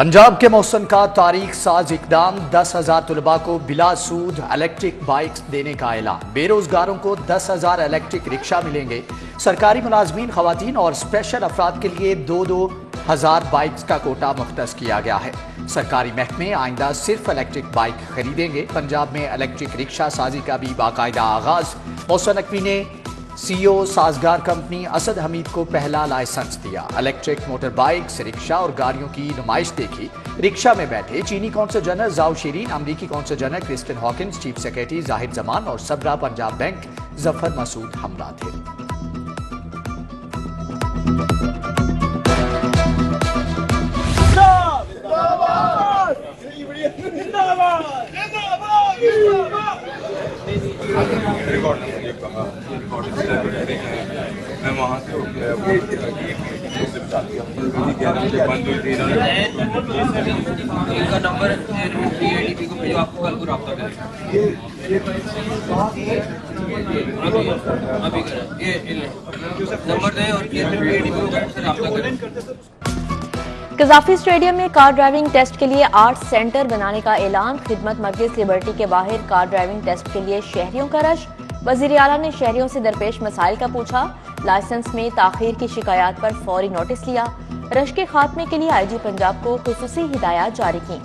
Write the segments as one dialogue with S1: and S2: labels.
S1: पंजाब के मौसम का तारीख साज इकदाम 10,000 तलबा को बिला सूद इलेक्ट्रिक बाइक्स देने का ऐलान। बेरोजगारों को 10,000 इलेक्ट्रिक रिक्शा मिलेंगे। सरकारी मुलाजमीन, खवातीन और स्पेशल अफराद के लिए 2,000 बाइक्स का कोटा मुख्तस किया गया है। सरकारी महकमे आइंदा सिर्फ इलेक्ट्रिक बाइक खरीदेंगे। पंजाब में इलेक्ट्रिक रिक्शा साजी का भी बाकायदा आगाज। मौसम नकवी ने CEO साजगार कंपनी असद हमीद को पहला लाइसेंस दिया। इलेक्ट्रिक मोटर बाइक्स, रिक्शा और गाड़ियों की नुमाइश देखी। रिक्शा में बैठे चीनी कौंसल जनरल जाओ शीरीन, अमरीकी consul general Kristin Hawkins, chief secretary Zahid Zaman और सबरा पंजाब बैंक जफर मसूद हमला थे।
S2: मैं वहाँ से इनका नंबर ADP को भेजो, आपको कल को रब्ता करेगा। अभी ये नंबर दें और ADP को रब्ता करें।
S3: कजाफी स्टेडियम में कार ड्राइविंग टेस्ट के लिए 8 सेंटर बनाने का ऐलान। खिदमत मरकज लिबर्टी के बाहर कार ड्राइविंग टेस्ट के लिए शहरियों का रश। वजीर आला ने शहरियों से दरपेश मसाइल का पूछा। लाइसेंस में ताखीर की शिकायत पर फौरी नोटिस लिया। रश के खात्मे के लिए IG पंजाब को खुसूसी हिदायत जारी की।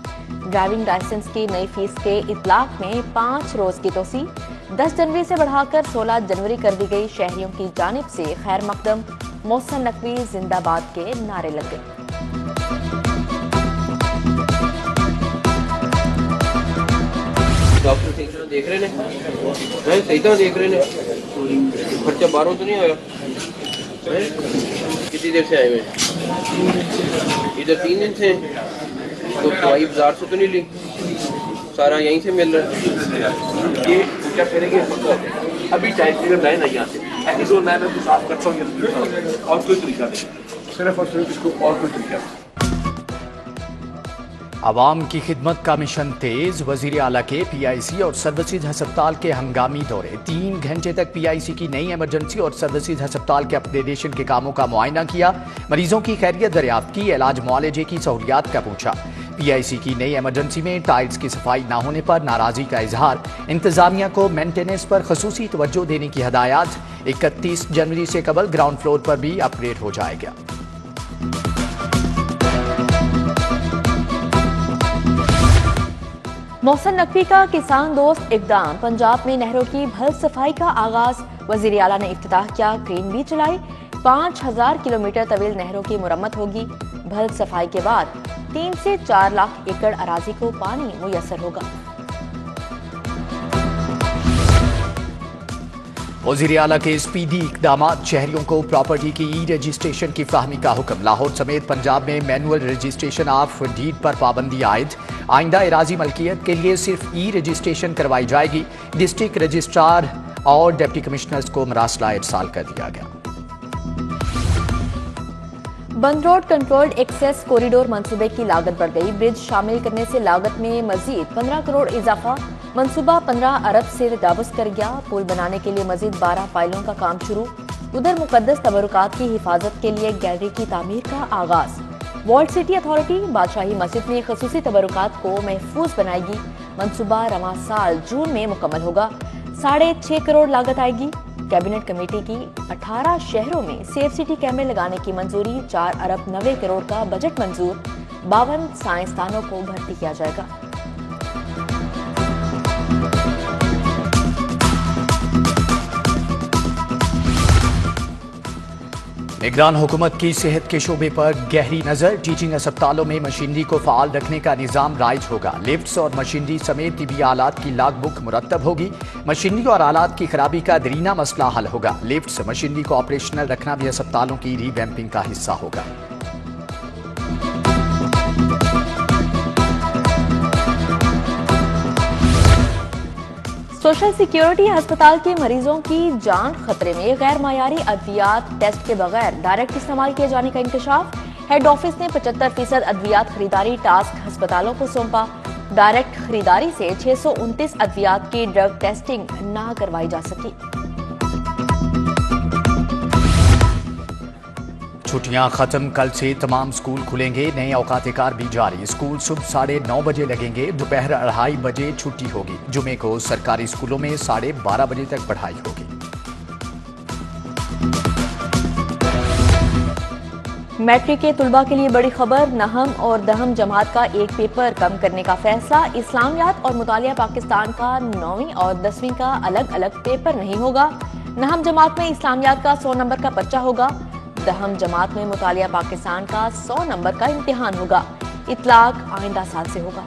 S3: ड्राइविंग लाइसेंस की नई फीस के इतलाक में 5 रोज की तोसी 10 जनवरी से बढ़ाकर 16 जनवरी कर दी गई। शहरियों की जानिब से खैर मकदम, मौसम नकवी जिंदाबाद के नारे लग गए।
S2: डॉक्टर सही तरह देख रहे हैं, सही तरह देख रहे हैं। खर्चा बाहरों तो नहीं आया? कितनी देर से आए हुए? इधर 3 दिन से। तो दवाई बाजार से तो नहीं ली? सारा यहीं से मिल रहा है।
S4: ये क्या करेंगे? अभी टाइम पीरियड लाइन है, यहाँ से एपिसोड मैं तो साफ करता हूँ और कोई तरीका नहीं, सिर्फ और सिर्फ इसको और कोई तरीका नहीं।
S1: आवाम की खिदमत का मिशन तेज। वजीर आला के PIC और सर्विसेज हस्पताल के हंगामी दौरे। 3 घंटे तक PIC की नई इमरजेंसी और सर्विसेज हस्पताल के अपग्रेडेशन के कामों का मुआयना किया। मरीजों की खैरियत दरियाफ्त की। इलाज मुआलजे की सहूलियात का पूछा। PIC की नई इमरजेंसी में टाइल्स की सफाई न होने पर नाराजगी का इजहार। इंतजामिया को मेंटेनेंस पर खसूसी तवज्जो देने की हदायत। 31 जनवरी से कबल ग्राउंड फ्लोर पर भी अपग्रेड हो जाएगा।
S3: मौसम नकवी का किसान दोस्त इकदाम। पंजाब में नहरों की भल सफाई का आगाज। वजीर आला ने इफ्तिताह किया। क्रेन भी चलाई। 5,000 किलोमीटर तवील नहरों की मुरम्मत होगी। भल सफाई के बाद 3 से 4 लाख एकड़ अराजी को पानी मुयस्सर होगा।
S1: वज़ीर आला के स्पीडी इक़दामात। शहरियों को प्रॉपर्टी की रजिस्ट्रेशन की फराहमी का हुक्म। लाहौर समेत पंजाब में मैनुअल रजिस्ट्रेशन ऑफ डीड पर पाबंदी आयद। आइंदा एराजी मलकियत के लिए सिर्फ रजिस्ट्रेशन करवाई जाएगी। डिस्ट्रिक्ट रजिस्ट्रार और डिप्टी कमिश्नर्स को मरासला इरसाल कर दिया गया।
S3: बंद रोड कंट्रोल्ड एक्सेस कॉरिडोर मंसूबे की लागत बढ़ गई। ब्रिज शामिल करने से लागत में मजीद 15 करोड़ इजाफा। मंसूबा 15 अरब से तजावुज कर गया। पुल बनाने के लिए मजीद 12 फाइलों का काम शुरू। उधर मुकद्दस तबरुकात की हिफाजत के लिए गैलरी की तामीर का आगाज। वॉल्ड सिटी अथॉरिटी बादशाही मस्जिद में खसूसी तबरुकात को महफूज बनाएगी। मंसूबा रवा साल जून में मुकम्मल होगा। 6.5 करोड़ लागत आएगी। कैबिनेट कमेटी की 18 शहरों में सेफ सिटी कैमरे लगाने की मंजूरी। 4 अरब 90 करोड़ का बजट मंजूर। 52 साइंसदानों को भर्ती किया जाएगा।
S1: निगरान हुकूमत की सेहत के शोबे पर गहरी नजर। टीचिंग अस्पतालों में मशीनरी को फाल रखने का निजाम राइज होगा। लिफ्ट्स और मशीनरी समेत तिबी आलात की लॉग बुक मुरतब होगी। मशीनरी और आलात की खराबी का दरीना मसला हल होगा। लिफ्ट्स मशीनरी को ऑपरेशनल रखना भी अस्पतालों की रीवैम्पिंग का हिस्सा होगा।
S3: सोशल सिक्योरिटी अस्पताल के मरीजों की जान खतरे में। गैर मायारी अद्वियात टेस्ट के बगैर डायरेक्ट इस्तेमाल किए जाने का इंकशाफ। हेड ऑफिस ने 75% अद्वियात खरीदारी टास्क अस्पतालों को सौंपा। डायरेक्ट खरीदारी से 629 अद्वियात की ड्रग टेस्टिंग ना करवाई जा सकी।
S1: छुट्टियां खत्म, कल से तमाम स्कूल खुलेंगे। नए औकात-ए-कार भी जारी। स्कूल सुबह 9:30 बजे लगेंगे, दोपहर 2:30 बजे छुट्टी होगी। जुमे को सरकारी स्कूलों में 12:30 बजे तक पढ़ाई होगी।
S3: मैट्रिक के तुलबा के लिए बड़ी खबर, नहम और दहम जमात का एक पेपर कम करने का फैसला। इस्लामियात और मुतालिया पाकिस्तान का 9वीं और 10वीं का अलग अलग पेपर नहीं होगा। नहम जमात में इस्लामियात का 100 नंबर का पर्चा होगा। दहम जमात में मुतालिया पाकिस्तान का 100 नंबर का इम्तिहान होगा। इतलाक आइंदा साल से होगा।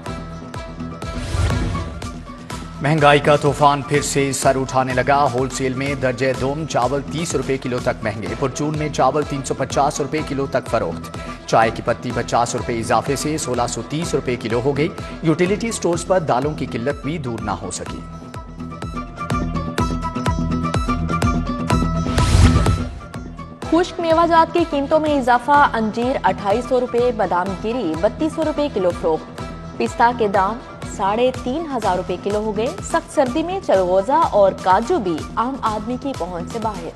S1: महंगाई का तूफान फिर से सर उठाने लगा। होलसेल में दर्जे दोम चावल 30 रुपए किलो तक महंगे। परचून में चावल 350 रुपए किलो तक फरोख्त। चाय की पत्ती 50 रुपए इजाफे से 1630 रुपए किलो हो गई। यूटिलिटी स्टोर्स पर दालों की किल्लत भी दूर ना हो सकी।
S3: खुश्क मेवाजात की कीमतों में इजाफा। अंजीर 2800 रुपए, बादाम गिरी 3200 रुपए किलो फरोख्त। पिस्ता के दाम 3500 रुपए किलो हो गए। सख्त सर्दी में चलगोजा और काजू भी आम आदमी की पहुंच से बाहर।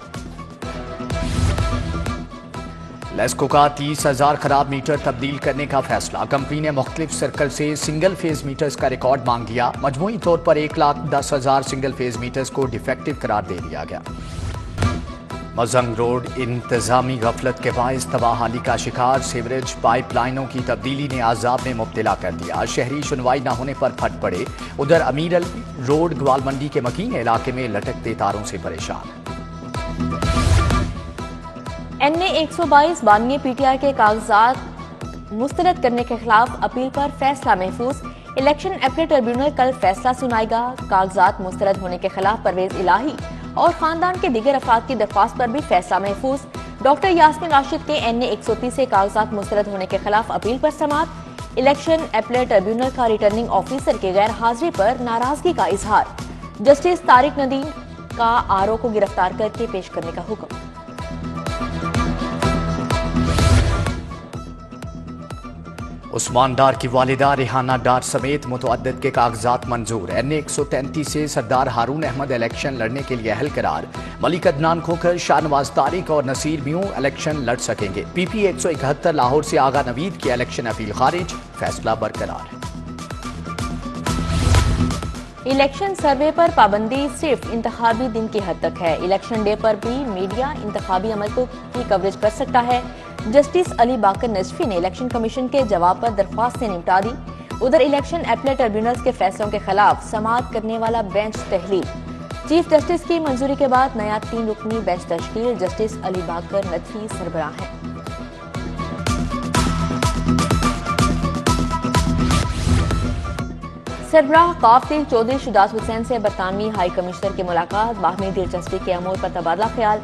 S1: लेस्को का 30,000 खराब मीटर तब्दील करने का फैसला। कंपनी ने मुख्तलिफ सर्कल से सिंगल फेज मीटर्स का रिकॉर्ड मांग लिया। मजमूई तौर पर 1,10,000 सिंगल फेज मीटर्स को डिफेक्टिव करार दे दिया गया। मजंग रोड इंतजामी गफलत के बायस तबाहाली का शिकार। सीवरेज पाइपलाइनों की तब्दीली ने आजाब में मुब्तला कर दिया। शहरी सुनवाई न होने पर फट पड़े। उधर अमीर अली रोड ग्वाल मंडी के मकीन इलाके में लटकते तारों से परेशान।
S3: NA 122 बानिए PTI के कागजात मुस्तरद करने के खिलाफ अपील पर फैसला महफूज। इलेक्शन अपील ट्रिब्यूनल कल फैसला सुनाएगा। कागजात मुस्तरद होने के खिलाफ परवेज इलाही और खानदान के दिगर अफराद की दरख्वास्त पर भी फैसला महफूज। डॉक्टर यास्मीन राशिद के NA 130 से कागजात मुस्तरद होने के खिलाफ अपील पर समाअत। इलेक्शन अपील ट्रिब्यूनल का रिटर्निंग ऑफिसर के गैर हाजिरी पर नाराजगी का इजहार। जस्टिस तारिक नदीम का RO को गिरफ्तार करके पेश करने का हुक्म।
S1: उस्मान डार की वालिदा रिहाना डार समेत मुतअद्दिद के कागजात मंजूर। NA 133 से सरदार हारून अहमद इलेक्शन लड़ने के लिए अहल करार। मलिक अदनान खोखर, शाहनवाज तारिक और नसीर म्यू इलेक्शन लड़ सकेंगे। PP 171 लाहौर से आगा नवीद की इलेक्शन अपील खारिज, फैसला बरकरार।
S3: इलेक्शन सर्वे पर पाबंदी सिर्फ इंतखाबी दिन की हद तक है। इलेक्शन डे पर भी मीडिया इंतखाबी अमल की कवरेज कर सकता है। जस्टिस अली बाकर नजफी ने इलेक्शन कमीशन के जवाब पर दरख्वास्त से निपटा दी। उधर इलेक्शन अपील ट्रिब्यूनल्स के फैसलों के खिलाफ समाअत करने वाला बेंच तहलील। चीफ जस्टिस की मंजूरी के बाद नया 3 रुकनी बेंच तश्कील। जस्टिस अली बाकर नजफी सरबराह हैं। सरबराह काफिल चौधरी शुजात हुसैन से बरतानवी हाई कमिश्नर की मुलाकात। बाहमी दिलचस्पी के अमूर पर तबादला ख्याल।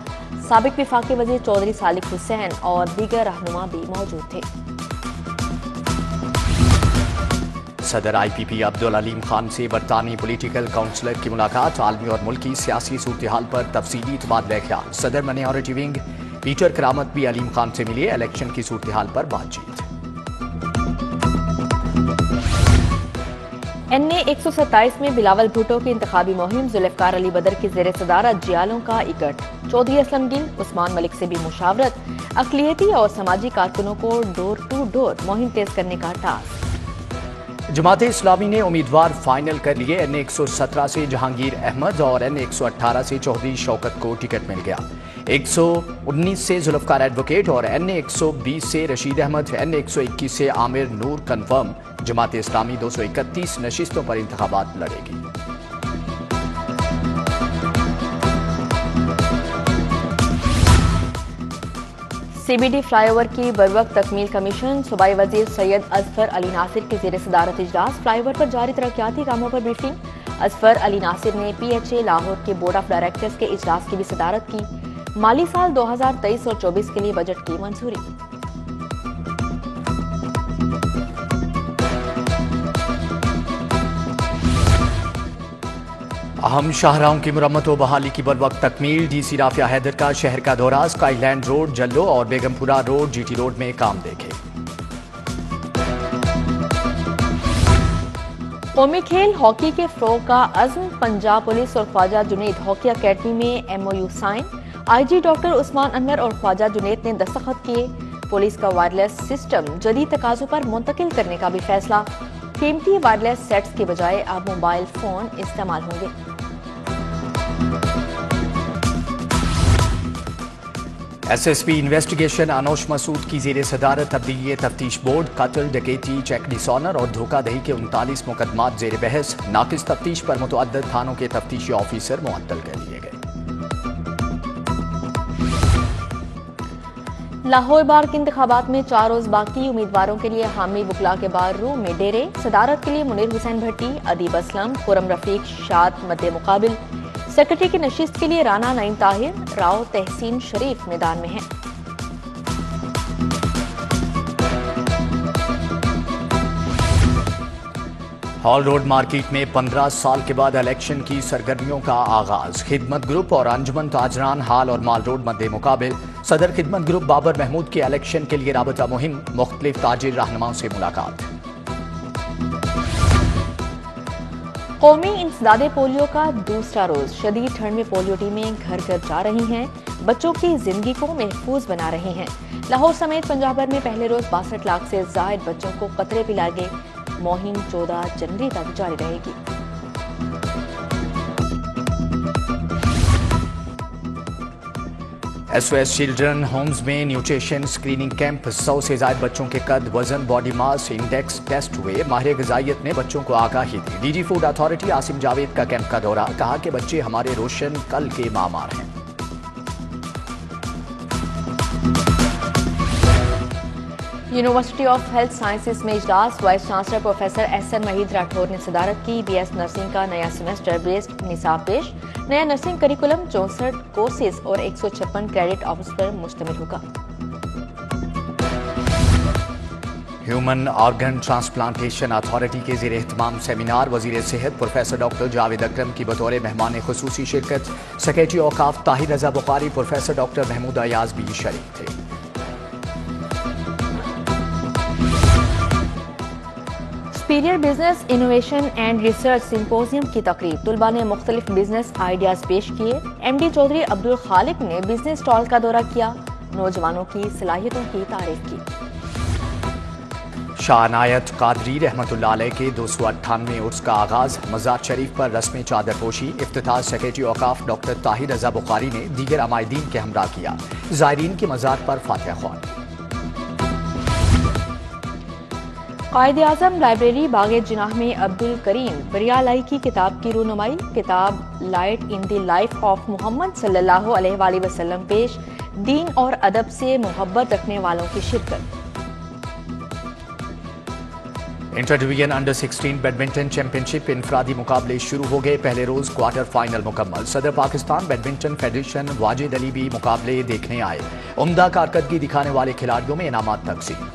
S3: साबिक विफाकी वजीर चौधरी सालिक हुसैन और दीगर रहनुमा भी मौजूद थे।
S1: सदर IPP अब्दुल अलीम खान से बरतानी पॉलिटिकल काउंसलर की मुलाकात। आलमी और मुल्की सियासी सूरत-ए-हाल पर तफसीली तबादला ख्याल। सदर माइनॉरिटी विंग पीटर करामत भी अलीम खान से मिले। इलेक्शन की सूरत-ए-हाल पर बातचीत।
S3: NA 127 में बिलावल भुट्टो की इंतखाबी मुहिम। जुल्फकार अली बदर की जेर सदारत जियालों का इकट। चौधरी असलम गिल, उस्मान मलिक से भी मुशावरत। अक़लियती और समाजी कारकुनों को डोर टू डोर मुहिम तेज करने का टास्क।
S1: जमात इस्लामी ने उम्मीदवार फाइनल कर लिए। NA 117 से जहांगीर अहमद और NA 118 से चौधरी शौकत को टिकट मिल गया। 119 से जुल्फकार एडवोकेट और NA 120 से रशीद अहमद। NA 121 से आमिर नूर कन्फर्म। जमात इस्लामी 231 नशिस्तों पर इंतखाबात लड़ेगी।
S3: CBD फ्लाईओवर की बरवक्त तकमील कमीशन। सूबाई वजीर सैयद अजफर अली नासिर की जेर सदारत इजलास। फ्लाईओवर पर जारी तरक्याती कामों पर ब्रीफिंग। अजफर अली नासिर ने PHA लाहौर के बोर्ड ऑफ डायरेक्टर्स के इजलास की भी सदारत की। माली साल 2023 और 24 के लिए बजट की मंजूरी।
S1: अहम शाहराहों की मुरम्मत व बहाली की बरवक्त तकमील। DC राफिया हैदर का शहर का दौरा। स्काईलैंड रोड, जल्लो और बेगमपुरा रोड GT रोड में काम देखे।
S3: कौमी खेल हॉकी के फ़रोग़ का अज़्म। पंजाब पुलिस और ख्वाजा जुनैद हॉकी अकेडमी में MOU sign. IG doctor Usman Anwar और ख्वाजा जुनैद ने दस्तखत किए। पुलिस का वायरलेस सिस्टम जदीद तकाजों पर मुंतकिल करने का भी फैसला। कीमती वायरलेस सेट्स के बजाय अब मोबाइल फोन इस्तेमाल होंगे।
S1: SSP इन्वेस्टिगेशन अनोश मसूद की जेर सदारत तब्दीली तफ्तीश बोर्ड, कत्ल, डकैती, चेक डिसऑनर और धोखाधड़ी के 39 मुकदमात जेर बहस। नाकिस तफ्तीश पर मुतअद्दिद थानों के तफ्तीशी ऑफिसर मुअत्तल कर दिए गए।
S3: लाहौर बार के इंतखाबात में 4 रोज बाकी, उम्मीदवारों के लिए हामी बुकला के बार रूम में डेरे। सदारत के लिए मुनीर हुसैन भट्टी, अदीब असलम, खुरम रफीक, शाद मद्दे मुकाबिल। सेक्रेटरी की नशिस्त के लिए राना नईम ताहिर, राव तहसीन शरीफ मैदान में हैं।
S1: हॉल रोड मार्केट में 15 साल के बाद इलेक्शन की सरगर्मियों का आगाज। खिदमत ग्रुप और अंजुमन ताजरान हाल और माल रोड मद्दे मुकाबिल। सदर खिदमत ग्रुप बाबर महमूद के इलेक्शन के लिए राबता मुहिम, मुख्तलिफ ताजिर रहनुमाओं से मुलाकात।
S3: कौमी इंसदादे पोलियो का दूसरा रोज। शदीद ठंड में पोलियो टीमें घर घर जा रही हैं, बच्चों की जिंदगी को महफूज बना रही हैं। लाहौर समेत पंजाब भर में पहले रोज 62 लाख से जायद बच्चों को कतरे पिलाए गए। मुहिम 14 जनवरी तक जारी रहेगी।
S1: SOS चिल्ड्रन होम्स में न्यूट्रिशन स्क्रीनिंग कैंप। 100 से ज्यादा बच्चों के कद, वजन, बॉडी मास इंडेक्स टेस्ट हुए। माहिर ग़िज़ाइयत ने बच्चों को आगाही दी। DG food authority Asim Javed का कैंप का दौरा, कहा कि बच्चे हमारे रोशन कल के मामार हैं।
S3: यूनिवर्सिटी ऑफ हेल्थ साइंसेज में इजलास। Vice chancellor professor SN Waheed Rathore ने सदारत की। BS नर्सिंग का नया सेमेस्टर बेस्ड निसाब पेश। नया नर्सिंग करिकुलम 64 कोर्सेज और 156 क्रेडिट आवर्स पर मुश्तमिल होगा।
S1: ह्यूमन ऑर्गन ट्रांसप्लांटेशन अथॉरिटी के ज़ेर एहतमाम सेमिनार। वज़ीर सेहत प्रोफेसर डॉक्टर जावेद अकरम की बतौर मेहमान खुसूसी शिरकत। सेक्रेटरी औकाफ ताहिर रजा बुखारी, प्रोफेसर डॉक्टर महमूद अयाज भी शरीक थे।
S3: Superior business innovation and research symposium की तकरीब। तुलबा ने मुख्तलिफ बिजनेस आइडियाज पेश किए। MD चौधरी अब्दुल खालिक ने बिजनेस स्टॉल का दौरा किया, नौजवानों की सलाहियतों की तारीफ की।
S1: शाह अनायत कादरी रहमतुल्लाह अलैह के 298वें उर्स का आगाज। मज़ार शरीफ पर रस्म चादरपोशी। इफ्तिताह सेक्रेटरी औकाफ डॉक्टर ताहिर रजा बुखारी ने दीगर अमायदीन के हमरा किया। ज़ायरीन के मज़ार पर फातिहा ख्वानी।
S3: कायद-ए-आज़म लाइब्रेरी बागे जिनाह में अब्दुल करीम बरियालाई की किताब की रूनुमाई। किताब light in the life of Muhammad सल्लल्लाहु अलैहि वसल्लम पेश। दीन और अदब से मोहब्बत रखने वालों की शिरकत।
S1: Inter division under 16 badminton championship इनफरादी मुकाबले शुरू हो गए। पहले रोज क्वार्टर फाइनल मुकम्मल। सदर पाकिस्तान बैडमिंटन फेडरेशन वाजिद अली भी मुकाबले देखने आए। उम्दा कारकर्दगी दिखाने वाले खिलाड़ियों में इनामात तकसीम।